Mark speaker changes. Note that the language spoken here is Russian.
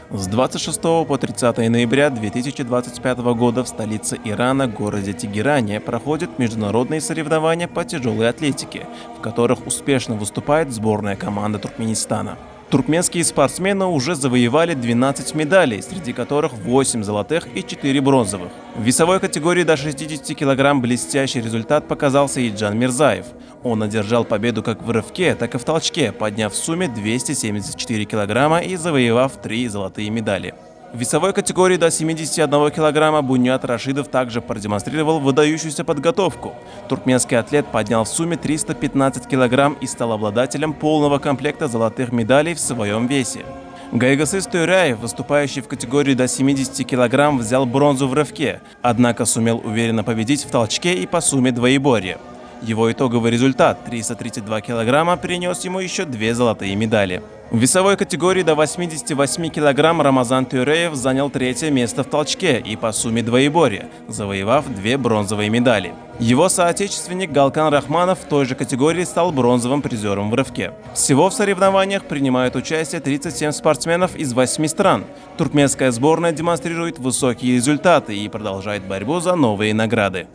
Speaker 1: С 26 по 30 ноября 2025 года в столице Ирана, городе Тегеране, проходят международные соревнования по тяжелой атлетике, в которых успешно выступает сборная команда Туркменистана. Туркменские спортсмены уже завоевали 12 медалей, среди которых 8 золотых и 4 бронзовых. В весовой категории до 60 кг блестящий результат показал Саиджан Мирзаев. Он одержал победу как в рывке, так и в толчке, подняв в сумме 274 кг и завоевав 3 золотые медали. В весовой категории до 71 кг Буньят Рашидов также продемонстрировал выдающуюся подготовку. Туркменский атлет поднял в сумме 315 кг и стал обладателем полного комплекта золотых медалей в своем весе. Гайгасыс Тюряев, выступающий в категории до 70 кг, взял бронзу в рывке, однако сумел уверенно победить в толчке и по сумме двоеборья. Его итоговый результат 332 кг принес ему еще 2 золотые медали. В весовой категории до 88 кг Рамазан Тюреев занял 3-е место в толчке и по сумме двоеборья, завоевав 2 бронзовые медали. Его соотечественник Галкан Рахманов в той же категории стал бронзовым призером в рывке. Всего в соревнованиях принимают участие 37 спортсменов из 8 стран. Туркменская сборная демонстрирует высокие результаты и продолжает борьбу за новые награды.